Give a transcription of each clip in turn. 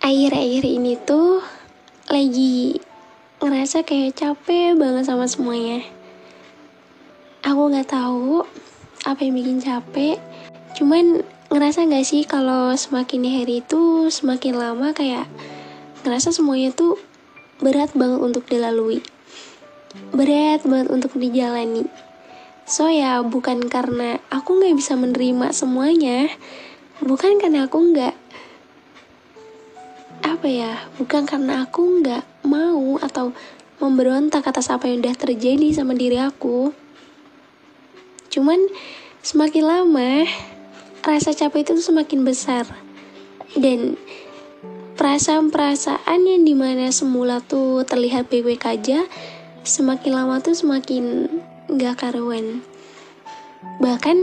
Akhir-akhir ini tuh lagi ngerasa kayak capek banget sama semuanya. Aku nggak tahu apa yang bikin capek. Cuman ngerasa nggak sih kalau semakin hari itu semakin lama kayak ngerasa semuanya tuh berat banget untuk dilalui. Berat banget untuk dijalani. So ya bukan karena aku nggak bisa menerima semuanya. Bukan karena aku bukan karena aku nggak mau atau memberontak atas apa yang udah terjadi sama diri aku. Cuman semakin lama rasa capek itu semakin besar. Dan perasaan-perasaan yang dimana semula tuh terlihat baik-baik aja, semakin lama tuh semakin nggak karuan. Bahkan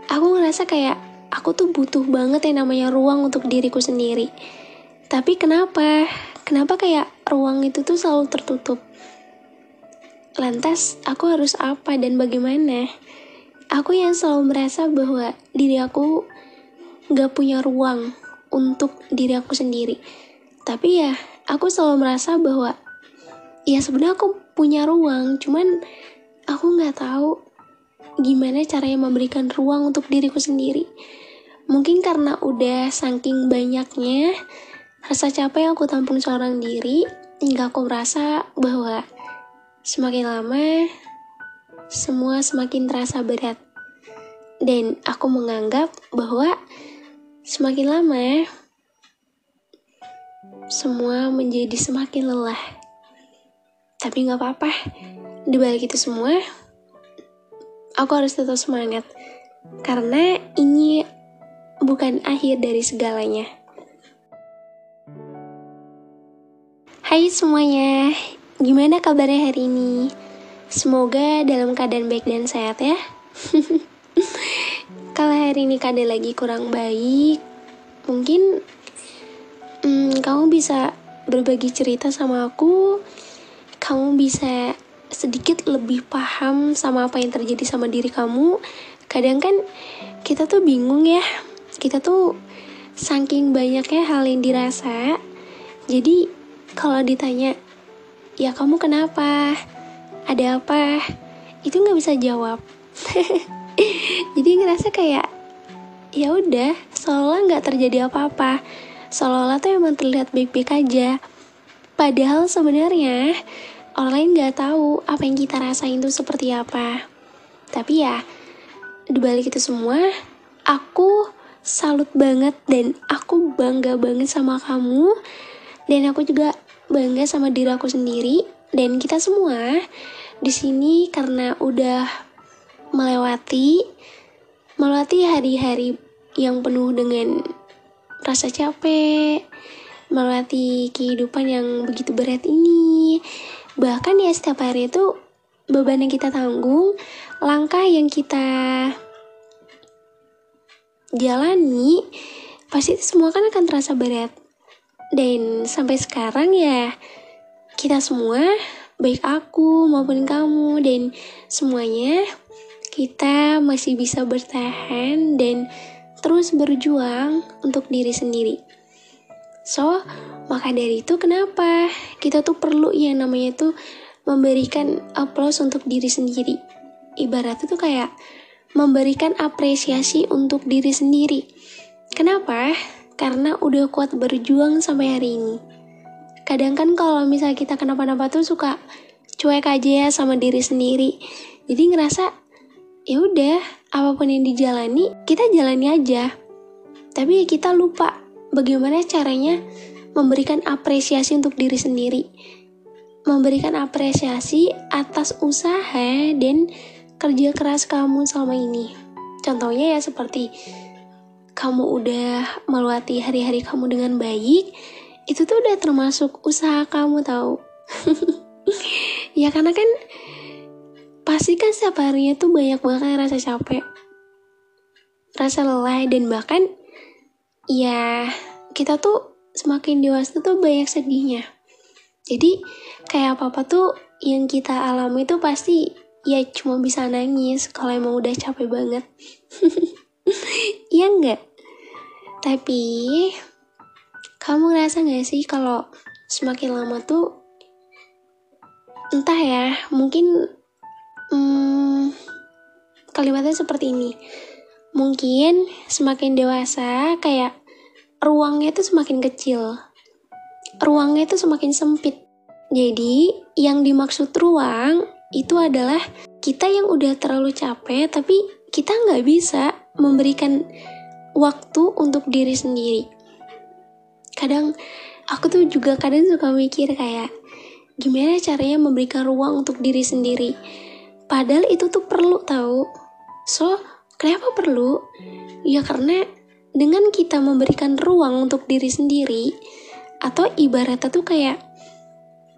aku ngerasa kayak aku tuh butuh banget yang namanya ruang untuk diriku sendiri. Tapi kenapa kayak ruang itu tuh selalu tertutup? Lantas aku harus apa dan bagaimana? Aku yang selalu merasa bahwa diri aku gak punya ruang untuk diri aku sendiri. Tapi ya aku selalu merasa bahwa ya sebenarnya aku punya ruang, cuman aku gak tahu gimana caranya memberikan ruang untuk diriku sendiri. Mungkin karena udah saking banyaknya rasa capek yang aku tampung seorang diri, hingga aku merasa bahwa semakin lama, semua semakin terasa berat. Dan aku menganggap bahwa semakin lama, semua menjadi semakin lelah. Tapi gak apa-apa, di balik itu semua, aku harus tetap semangat. Karena ini bukan akhir dari segalanya. Hai semuanya, gimana kabarnya hari ini? Semoga dalam keadaan baik dan sehat ya. Kalau hari ini keadaan lagi kurang baik, mungkin kamu bisa berbagi cerita sama aku. Kamu bisa sedikit lebih paham sama apa yang terjadi sama diri kamu. Kadang kan kita tuh bingung ya. Kita tuh saking banyaknya hal yang dirasa. Jadi kalau ditanya, ya kamu kenapa? Ada apa? Itu nggak bisa jawab. Jadi ngerasa kayak, ya udah, seolah nggak terjadi apa-apa. Seolah-olah tuh emang terlihat baik-baik aja. Padahal sebenarnya orang lain nggak tahu apa yang kita rasain itu seperti apa. Tapi ya, dibalik itu semua, aku salut banget dan aku bangga banget sama kamu. Dan aku juga bangga sama diri aku sendiri dan kita semua di sini karena udah melewati hari-hari yang penuh dengan rasa capek, melewati kehidupan yang begitu berat ini. Bahkan ya setiap hari itu beban yang kita tanggung, langkah yang kita jalani, pasti itu semua kan akan terasa berat. Dan sampai sekarang ya kita semua, baik aku maupun kamu dan semuanya, kita masih bisa bertahan dan terus berjuang untuk diri sendiri. So, maka dari itu kenapa kita tuh perlu yang namanya tuh memberikan applause untuk diri sendiri. Ibaratnya tuh kayak memberikan apresiasi untuk diri sendiri. Kenapa? Karena udah kuat berjuang sampai hari ini. Kadang kan kalau misalnya kita kenapa-napa tuh suka cuek aja ya sama diri sendiri. Jadi ngerasa ya udah, apapun yang dijalani, kita jalani aja. Tapi kita lupa bagaimana caranya memberikan apresiasi untuk diri sendiri. Memberikan apresiasi atas usaha dan kerja keras kamu selama ini. Contohnya ya seperti kamu udah melewati hari-hari kamu dengan baik, itu tuh udah termasuk usaha kamu tahu. Ya karena kan pasti kan setiap harinya tuh banyak banget rasa capek, rasa lelah, dan bahkan ya kita tuh semakin dewasa tuh banyak sedihnya. Jadi kayak apa-apa tuh yang kita alami tuh pasti ya cuma bisa nangis kalau emang udah capek banget. Iya enggak? Tapi Kamu ngerasa gak sih kalau semakin lama tuh, entah ya, mungkin kalimatnya seperti ini. Mungkin semakin dewasa, kayak ruangnya tuh semakin kecil. Ruangnya tuh semakin sempit. Jadi, yang dimaksud ruang itu adalah kita yang udah terlalu capek, tapi kita nggak bisa memberikan waktu untuk diri sendiri. Kadang, aku tuh juga kadang suka mikir kayak, gimana caranya memberikan ruang untuk diri sendiri. Padahal itu tuh perlu tahu. So, kenapa perlu? Ya karena dengan kita memberikan ruang untuk diri sendiri, atau ibaratnya tuh kayak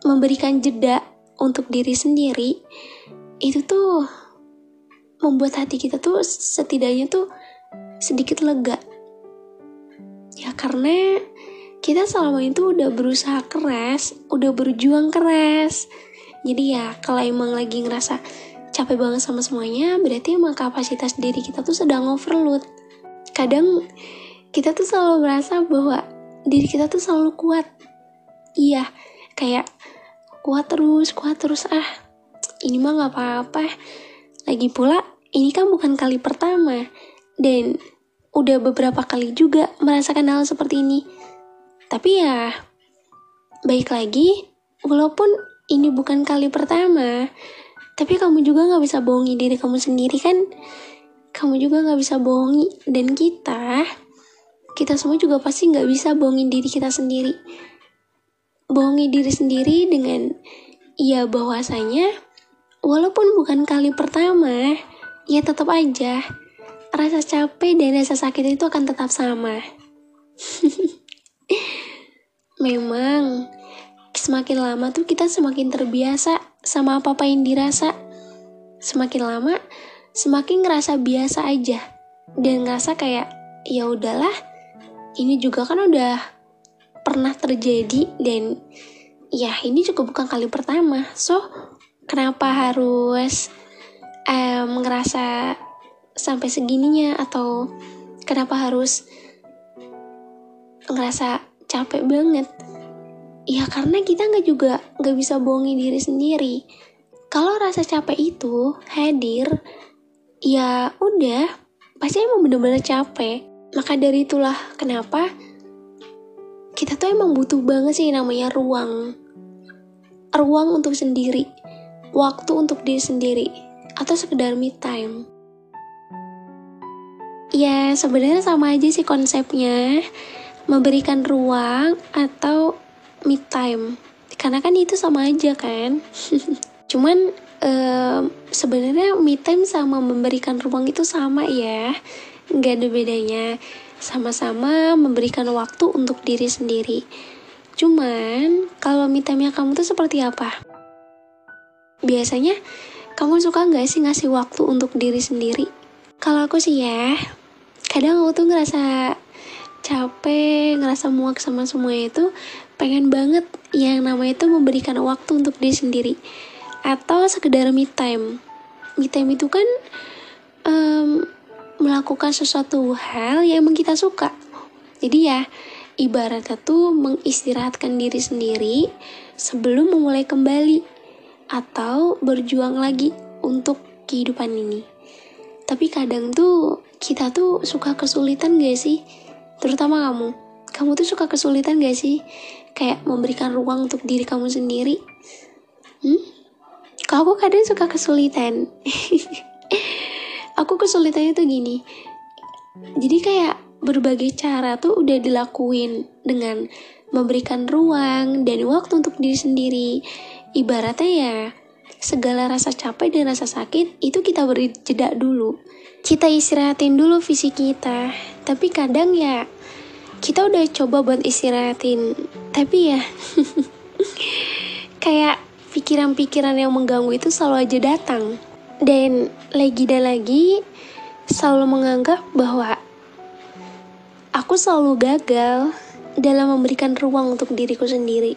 memberikan jeda untuk diri sendiri, itu tuh membuat hati kita tuh setidaknya tuh sedikit lega. Ya karena kita selama itu udah berusaha keras, udah berjuang keras. Jadi ya kalau emang lagi ngerasa capek banget sama semuanya, berarti emang kapasitas diri kita tuh sedang overload. Kadang kita tuh selalu merasa bahwa diri kita tuh selalu kuat. Iya, kayak kuat terus, ini mah gak apa-apa. Lagi pula, ini kan bukan kali pertama, dan udah beberapa kali juga merasakan hal seperti ini. Tapi ya, baik lagi, walaupun ini bukan kali pertama, tapi kamu juga gak bisa bohongi diri kamu sendiri kan? Kamu juga gak bisa bohongi, dan kita semua juga pasti gak bisa bohongin diri kita sendiri. Bohongi diri sendiri dengan ya bahwasanya walaupun bukan kali pertama, ya tetap aja rasa capek dan rasa sakit itu akan tetap sama. Memang semakin lama tuh kita semakin terbiasa sama apa-apa yang dirasa. Semakin lama semakin ngerasa biasa aja dan ngerasa kayak ya udahlah, ini juga kan udah pernah terjadi dan ya ini juga bukan kali pertama. So, kenapa harus ngerasa sampai segininya, atau kenapa harus ngerasa capek banget? Ya karena kita nggak bisa bohongin diri sendiri. Kalau rasa capek itu hadir, ya udah pasti emang bener-bener capek. Maka dari itulah kenapa kita tuh emang butuh banget sih namanya ruang untuk sendiri, waktu untuk diri sendiri, atau sekedar me time. Ya sebenarnya sama aja sih konsepnya, memberikan ruang atau me time, karena kan itu sama aja kan. Cuman sebenarnya me time sama memberikan ruang itu sama ya, nggak ada bedanya. Sama-sama memberikan waktu untuk diri sendiri. Cuman, kalau me time-nya kamu tuh seperti apa? Biasanya, kamu suka gak sih ngasih waktu untuk diri sendiri? Kalau aku sih ya, kadang aku tuh ngerasa capek, ngerasa muak sama semua itu, pengen banget yang namanya itu memberikan waktu untuk diri sendiri. Atau sekedar me time. Me time itu kan melakukan sesuatu hal yang emang kita suka. Jadi ya, ibaratnya tuh mengistirahatkan diri sendiri sebelum memulai kembali atau berjuang lagi untuk kehidupan ini. Tapi kadang tuh kita tuh suka kesulitan gak sih? Terutama kamu tuh suka kesulitan gak sih? Kayak memberikan ruang untuk diri kamu sendiri. Kalau aku kadang suka kesulitan. Aku kesulitannya tuh gini. Jadi kayak berbagai cara tuh udah dilakuin dengan memberikan ruang dan waktu untuk diri sendiri. Ibaratnya ya, segala rasa capek dan rasa sakit itu kita beri jeda dulu. Kita istirahatin dulu fisik kita. Tapi kadang ya, kita udah coba buat istirahatin. Tapi ya, kayak pikiran-pikiran yang mengganggu itu selalu aja datang. Dan lagi selalu menganggap bahwa aku selalu gagal dalam memberikan ruang untuk diriku sendiri.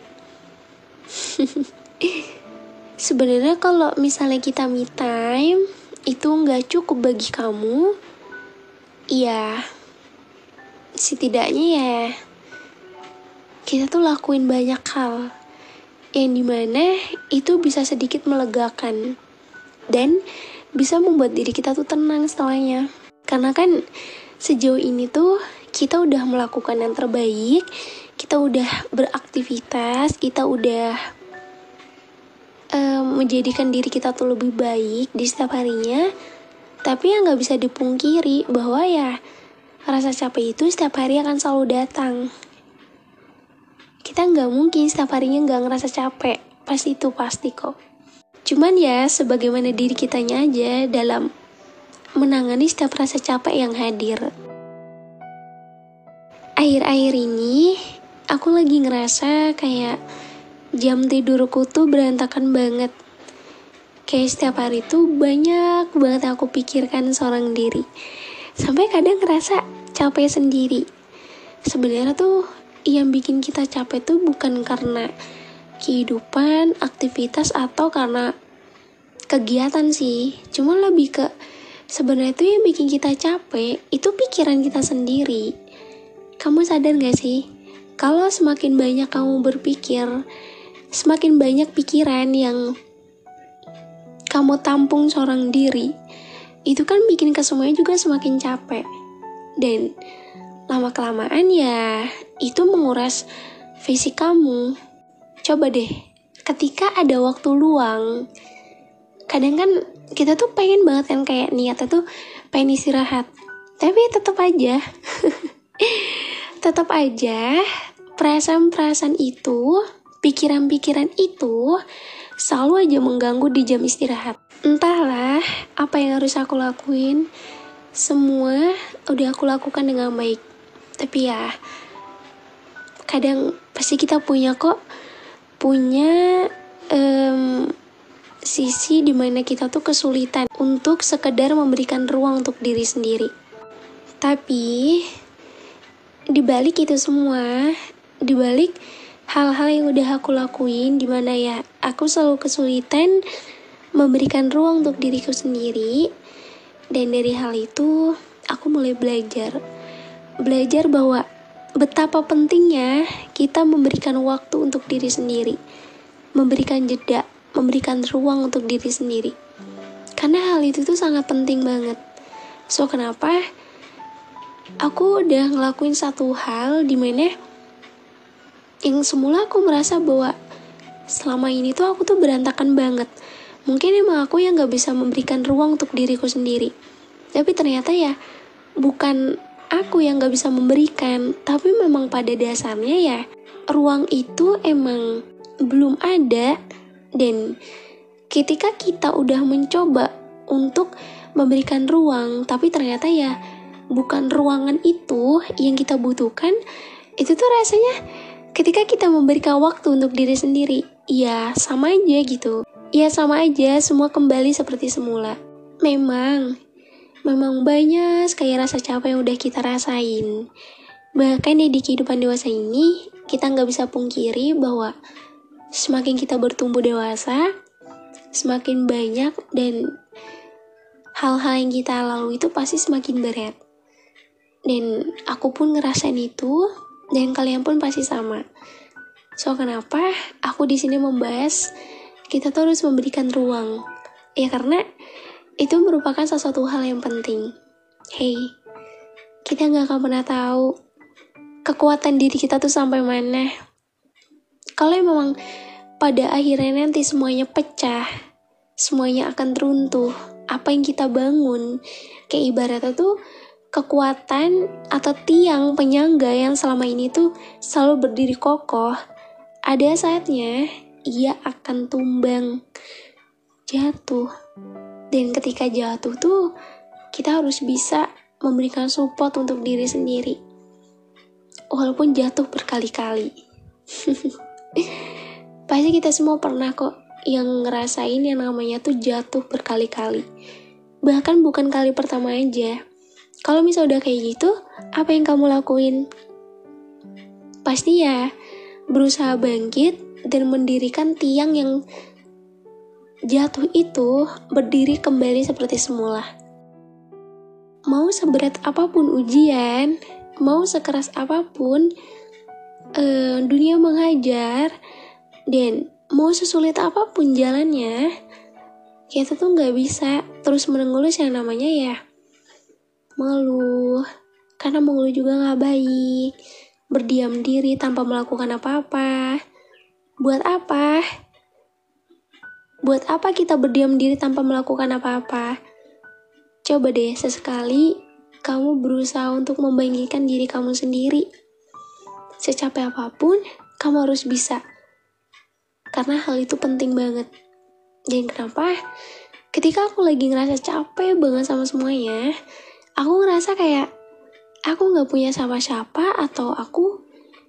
Sebenarnya kalau misalnya kita me time itu nggak cukup bagi kamu, ya setidaknya ya kita tuh lakuin banyak hal yang dimana itu bisa sedikit melegakan dan bisa membuat diri kita tuh tenang setelahnya. Karena kan sejauh ini tuh kita udah melakukan yang terbaik, kita udah beraktivitas, kita udah menjadikan diri kita tuh lebih baik di setiap harinya. Tapi yang gak bisa dipungkiri bahwa ya rasa capek itu setiap hari akan selalu datang. Kita gak mungkin setiap harinya gak ngerasa capek, pasti kok. Cuman ya sebagaimana diri kitanya aja dalam menangani setiap rasa capek yang hadir. Akhir-akhir ini aku lagi ngerasa kayak jam tidurku tuh berantakan banget. Kayak setiap hari tuh banyak banget aku pikirkan seorang diri. Sampai kadang ngerasa capek sendiri. Sebenarnya tuh yang bikin kita capek tuh bukan karena kehidupan, aktivitas, atau karena kegiatan sih. Cuma lebih ke sebenarnya tuh yang bikin kita capek itu pikiran kita sendiri. Kamu sadar gak sih? Kalau semakin banyak kamu berpikir, semakin banyak pikiran yang kamu tampung seorang diri, itu kan bikin kesemuanya juga semakin capek. Dan lama-kelamaan ya itu menguras fisik kamu. Coba deh, ketika ada waktu luang, kadang kan kita tuh pengen banget kan kayak niatnya tuh pengen istirahat. Tapi tetap aja tetap aja perasaan-perasaan itu, pikiran-pikiran itu selalu aja mengganggu di jam istirahat. Entahlah apa yang harus aku lakuin, semua udah aku lakukan dengan baik. Tapi ya kadang pasti kita punya sisi dimana kita tuh kesulitan untuk sekedar memberikan ruang untuk diri sendiri. Tapi dibalik itu semua, dibalik hal-hal yang udah aku lakuin, dimana ya aku selalu kesulitan memberikan ruang untuk diriku sendiri. Dan dari hal itu aku mulai belajar bahwa betapa pentingnya kita memberikan waktu untuk diri sendiri, memberikan jeda, memberikan ruang untuk diri sendiri. Karena hal itu tuh sangat penting banget. So kenapa aku udah ngelakuin satu hal dimana yang semula aku merasa bahwa selama ini tuh aku tuh berantakan banget. Mungkin emang aku yang gak bisa memberikan ruang untuk diriku sendiri. Tapi ternyata ya bukan aku yang gak bisa memberikan, tapi memang pada dasarnya ya ruang itu emang belum ada. Dan ketika kita udah mencoba untuk memberikan ruang, tapi ternyata ya bukan ruangan itu yang kita butuhkan, itu tuh rasanya ketika kita memberikan waktu untuk diri sendiri, ya sama aja gitu. Ya sama aja, semua kembali seperti semula. Memang banyak kayak rasa capek yang udah kita rasain. Bahkan di kehidupan dewasa ini, kita gak bisa pungkiri bahwa semakin kita bertumbuh dewasa, semakin banyak dan hal-hal yang kita lalui itu pasti semakin berat. Dan aku pun ngerasain itu, dan kalian pun pasti sama. So kenapa aku di sini membahas kita tuh harus memberikan ruang? Ya karena itu merupakan sesuatu hal yang penting. Hey, kita gak akan pernah tahu kekuatan diri kita tuh sampai mana. Kalau memang pada akhirnya nanti semuanya pecah, semuanya akan teruntuh, apa yang kita bangun, kayak ibaratnya tuh kekuatan atau tiang penyangga yang selama ini tuh selalu berdiri kokoh, ada saatnya ia akan tumbang, jatuh. Dan ketika jatuh tuh kita harus bisa memberikan support untuk diri sendiri, walaupun jatuh berkali-kali. Pasti kita semua pernah kok yang ngerasain yang namanya tuh jatuh berkali-kali. Bahkan bukan kali pertama aja. Kalau misal udah kayak gitu, apa yang kamu lakuin? Pasti ya berusaha bangkit dan mendirikan tiang yang jatuh itu berdiri kembali seperti semula. Mau seberat apapun ujian, mau sekeras apapun, dunia menghajar, dan mau sesulit apapun jalannya, kita tuh gak bisa terus menenggelam yang namanya ya mengeluh. Karena mengeluh juga gak baik. Berdiam diri tanpa melakukan apa-apa. Buat apa? Buat apa kita berdiam diri tanpa melakukan apa-apa? Coba deh sesekali kamu berusaha untuk membangkitkan diri kamu sendiri. Secapek apapun, kamu harus bisa. Karena hal itu penting banget. Dan kenapa? Ketika aku lagi ngerasa capek banget sama semuanya, aku ngerasa kayak aku gak punya siapa-siapa atau aku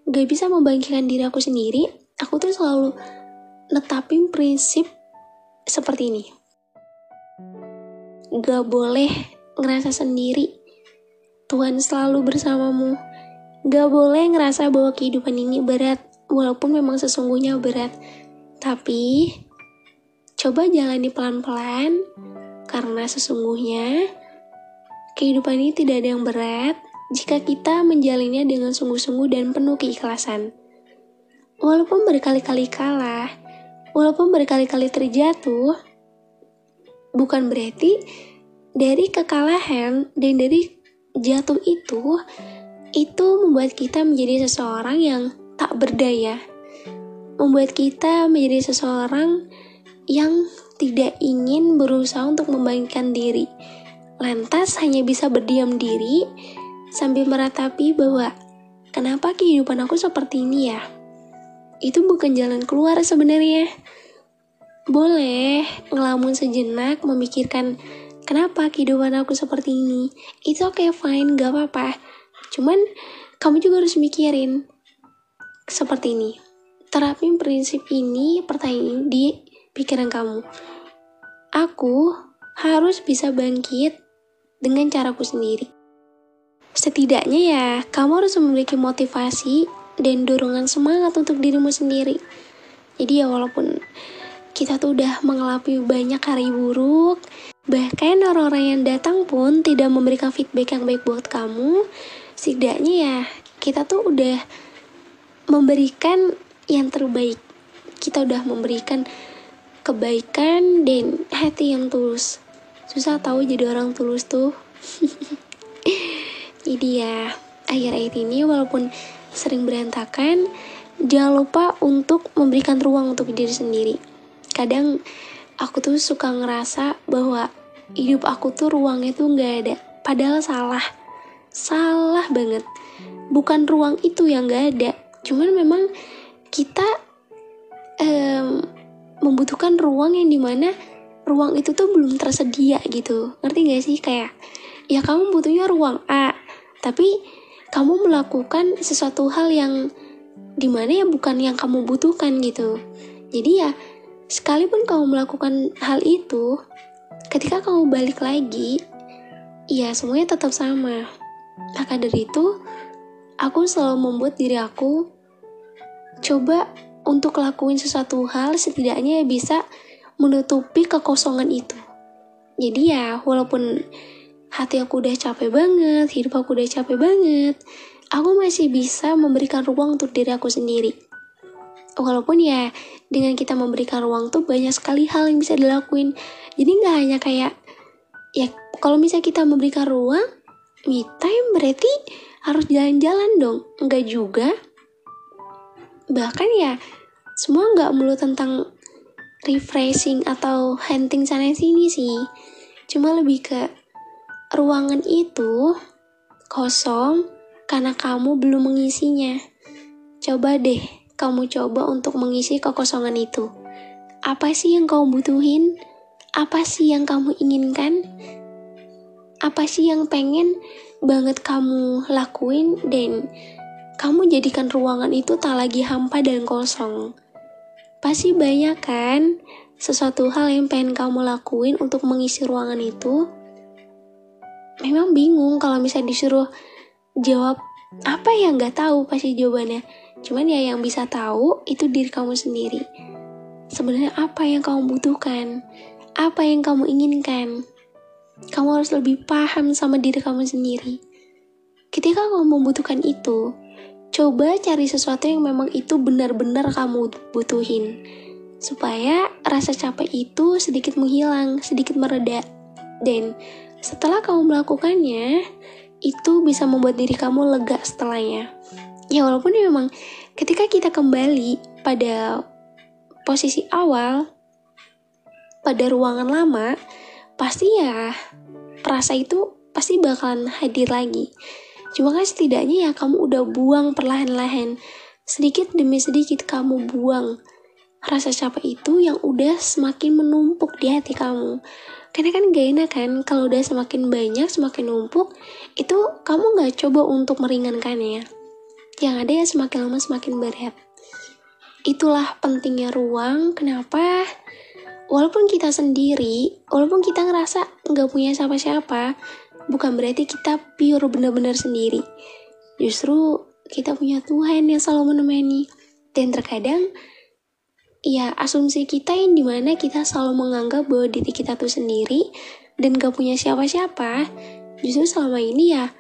gak bisa membangkitkan diri aku sendiri. Aku tuh selalu netapin prinsip seperti ini. Gak boleh ngerasa sendiri. Tuhan selalu bersamamu. Gak boleh ngerasa bahwa kehidupan ini berat, walaupun memang sesungguhnya berat. Tapi coba jalani pelan-pelan, karena sesungguhnya kehidupan ini tidak ada yang berat jika kita menjalannya dengan sungguh-sungguh dan penuh keikhlasan. Walaupun berkali-kali kalah, walaupun berkali-kali terjatuh, bukan berarti dari kekalahan dan dari jatuh itu membuat kita menjadi seseorang yang tak berdaya. Membuat kita menjadi seseorang yang tidak ingin berusaha untuk membangkitkan diri. Lantas hanya bisa berdiam diri sambil meratapi bahwa kenapa kehidupan aku seperti ini ya? Itu bukan jalan keluar sebenarnya. Boleh ngelamun sejenak memikirkan kenapa kehidupan aku seperti ini. Itu oke, fine, gak apa-apa. Cuman kamu juga harus mikirin seperti ini. Terapin prinsip ini, pertanyaan di pikiran kamu. Aku harus bisa bangkit dengan caraku sendiri. Setidaknya ya, kamu harus memiliki motivasi dan dorongan semangat untuk dirimu sendiri. Jadi ya walaupun kita tuh udah mengalami banyak hari buruk, bahkan orang-orang yang datang pun tidak memberikan feedback yang baik buat kamu, setidaknya ya kita tuh udah memberikan yang terbaik. Kita udah memberikan kebaikan dan hati yang tulus. Susah tahu jadi orang tulus tuh. Jadi ya, akhir-akhir ini walaupun sering berantakan, jangan lupa untuk memberikan ruang untuk diri sendiri. Kadang aku tuh suka ngerasa bahwa hidup aku tuh ruangnya tuh gak ada. Padahal salah banget. Bukan ruang itu yang gak ada, cuman memang kita membutuhkan ruang yang dimana ruang itu tuh belum tersedia gitu. Ngerti gak sih? Kayak ya kamu butuhnya ruang A, tapi kamu melakukan sesuatu hal yang dimana ya bukan yang kamu butuhkan gitu. Jadi ya sekalipun kamu melakukan hal itu, ketika kamu balik lagi, ya semuanya tetap sama. Maka dari itu, aku selalu membuat diri aku coba untuk lakuin sesuatu hal setidaknya bisa menutupi kekosongan itu. Jadi ya walaupun hati aku udah capek banget, hidup aku udah capek banget, aku masih bisa memberikan ruang untuk diri aku sendiri. Walaupun ya dengan kita memberikan ruang tuh banyak sekali hal yang bisa dilakuin. Jadi gak hanya kayak ya kalau misalnya kita memberikan ruang, me time berarti harus jalan-jalan dong. Enggak juga. Bahkan ya semua gak melulu tentang refreshing atau hunting sana sini sih. Cuma lebih ke ruangan itu kosong karena kamu belum mengisinya. Coba deh kamu coba untuk mengisi kekosongan itu. Apa sih yang kamu butuhin? Apa sih yang kamu inginkan? Apa sih yang pengen banget kamu lakuin dan kamu jadikan ruangan itu tak lagi hampa dan kosong. Pasti banyak kan sesuatu hal yang pengen kamu lakuin untuk mengisi ruangan itu. Memang bingung kalau misalnya disuruh jawab apa ya, gak tahu pasti jawabannya. Cuman ya yang bisa tahu itu diri kamu sendiri. Sebenarnya apa yang kamu butuhkan, apa yang kamu inginkan. Kamu harus lebih paham sama diri kamu sendiri. Ketika kamu membutuhkan itu, Coba cari sesuatu yang memang itu benar-benar kamu butuhin, supaya rasa capek itu sedikit menghilang, sedikit mereda. Dan setelah kamu melakukannya, itu bisa membuat diri kamu lega setelahnya. Ya walaupun memang ketika kita kembali pada posisi awal, pada ruangan lama, pasti ya rasa itu pasti bakalan hadir lagi. Cuma kan setidaknya ya kamu udah buang perlahan-lahan, sedikit demi sedikit kamu buang rasa capek itu yang udah semakin menumpuk di hati kamu. Karena kan gak enak kan kalau udah semakin banyak, semakin numpuk, itu kamu gak coba untuk meringankannya. Yang ada ya semakin lama semakin berat. Itulah pentingnya ruang, kenapa walaupun kita sendiri, walaupun kita ngerasa gak punya siapa-siapa, bukan berarti kita pure benar-benar sendiri. Justru kita punya Tuhan yang selalu menemani. Dan terkadang ya asumsi kita yang dimana kita selalu menganggap bahwa diri kita tuh sendiri dan gak punya siapa-siapa, justru selama ini ya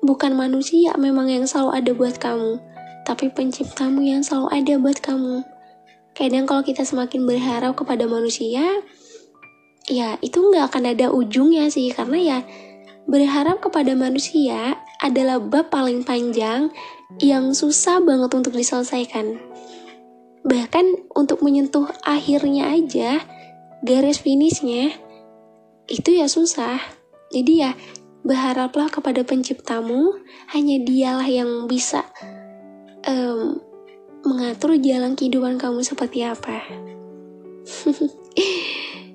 bukan manusia memang yang selalu ada buat kamu, tapi penciptamu yang selalu ada buat kamu. Kadang kalau kita semakin berharap kepada manusia, ya itu gak akan ada ujungnya sih, karena ya berharap kepada manusia adalah bab paling panjang yang susah banget untuk diselesaikan. Bahkan untuk menyentuh akhirnya aja, garis finishnya, itu ya susah. Jadi ya berharaplah kepada penciptamu, hanya dialah yang bisa mengatur jalan kehidupan kamu seperti apa.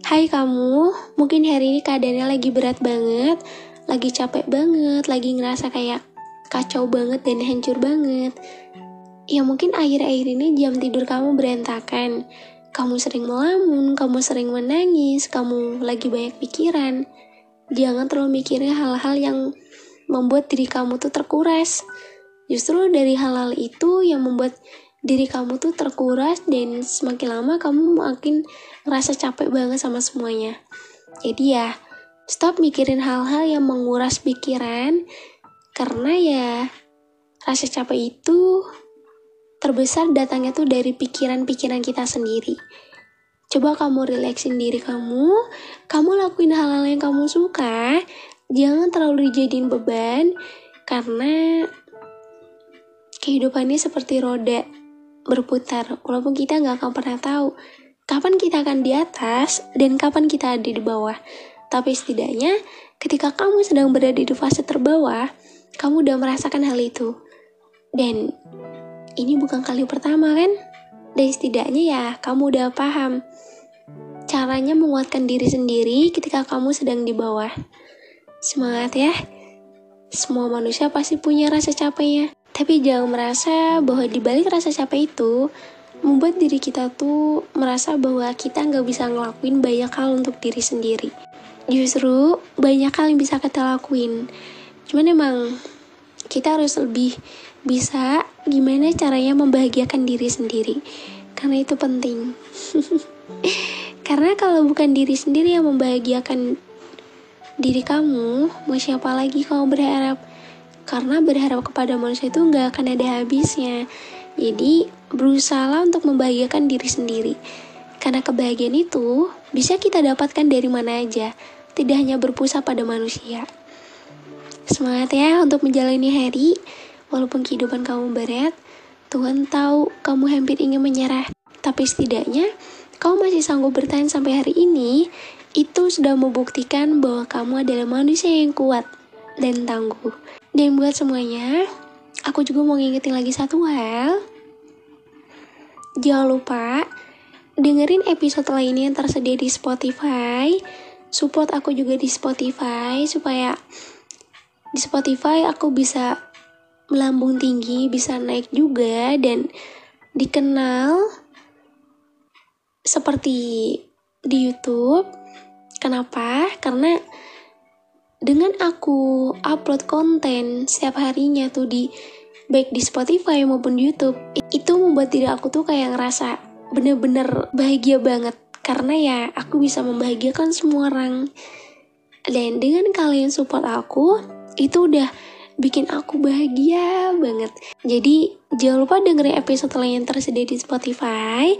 Hai kamu, mungkin hari ini keadaannya lagi berat banget, lagi capek banget, lagi ngerasa kayak kacau banget dan hancur banget. Ya mungkin akhir-akhir ini jam tidur kamu berantakan, kamu sering melamun, kamu sering menangis, kamu lagi banyak pikiran. Jangan terlalu mikirin hal-hal yang membuat diri kamu tuh terkuras. Justru dari hal-hal itu yang membuat diri kamu tuh terkuras, dan semakin lama kamu makin ngerasa capek banget sama semuanya. Jadi ya stop mikirin hal-hal yang menguras pikiran, karena ya rasa capek itu terbesar datangnya tuh dari pikiran-pikiran kita sendiri. Coba kamu relaksin diri kamu lakuin hal-hal yang kamu suka, jangan terlalu dijadiin beban, karena kehidupan ini seperti roda berputar, walaupun kita gak akan pernah tahu kapan kita akan di atas dan kapan kita ada di bawah. Tapi setidaknya ketika kamu sedang berada di fase terbawah, kamu udah merasakan hal itu. Dan ini bukan kali pertama kan? Dan setidaknya ya kamu udah paham caranya menguatkan diri sendiri ketika kamu sedang di bawah. Semangat ya. Semua manusia pasti punya rasa capeknya. Tapi jangan merasa bahwa di balik rasa capek itu membuat diri kita tuh merasa bahwa kita gak bisa ngelakuin banyak hal untuk diri sendiri. Justru banyak hal yang bisa kita lakuin. Cuman emang kita harus lebih bisa gimana caranya membahagiakan diri sendiri. Karena itu penting. Karena kalau bukan diri sendiri yang membahagiakan diri kamu, mau siapa lagi kamu berharap? Karena berharap kepada manusia itu gak akan ada habisnya. Jadi berusahalah untuk membahagiakan diri sendiri. Karena kebahagiaan itu bisa kita dapatkan dari mana aja, tidak hanya berpusat pada manusia. Semangat ya untuk menjalani hari. Walaupun kehidupan kamu berat, Tuhan tahu kamu hampir ingin menyerah. Tapi setidaknya kamu masih sanggup bertahan sampai hari ini. Itu sudah membuktikan bahwa kamu adalah manusia yang kuat dan tangguh. Dan buat semuanya, aku juga mau ngingetin lagi satu hal. Jangan lupa dengerin episode lainnya yang tersedia di Spotify. Support aku juga di Spotify, supaya di Spotify aku bisa melambung tinggi, bisa naik juga, dan dikenal seperti di YouTube. Kenapa? Karena dengan aku upload konten setiap harinya tuh baik di Spotify maupun di YouTube, itu membuat diri aku tuh kayak ngerasa bener-bener bahagia banget. Karena ya aku bisa membahagiakan semua orang. Dan dengan kalian support aku, itu udah bikin aku bahagia banget. Jadi jangan lupa dengerin episode lain yang tersedia di Spotify.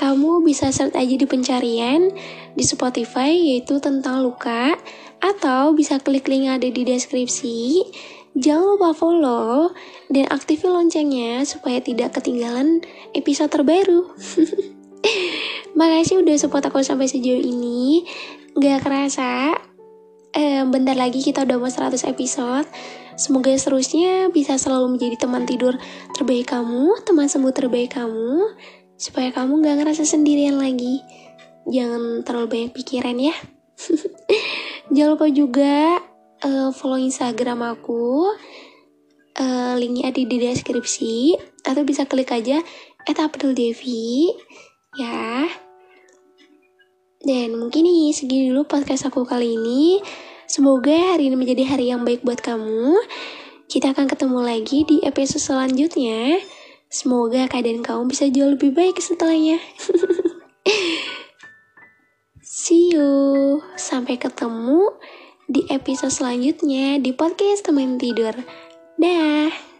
Kamu bisa search aja di pencarian di Spotify yaitu tentang luka, atau bisa klik link yang ada di deskripsi. Jangan lupa follow dan aktifin loncengnya supaya tidak ketinggalan episode terbaru. Makasih udah support aku sampai sejauh ini. Gak kerasa, bentar lagi kita udah mau 100 episode. Semoga seterusnya bisa selalu menjadi teman tidur terbaik kamu, teman sembuh terbaik kamu, supaya kamu gak ngerasa sendirian lagi. Jangan terlalu banyak pikiran ya. Jangan lupa juga follow Instagram aku. Linknya ada di deskripsi. Atau bisa klik aja @aprildevi ya. Dan mungkin nih segini dulu podcast aku kali ini. Semoga hari ini menjadi hari yang baik buat kamu. Kita akan ketemu lagi di episode selanjutnya. Semoga keadaan kamu bisa jauh lebih baik setelahnya. See you. Sampai ketemu di episode selanjutnya di podcast teman tidur. Dah.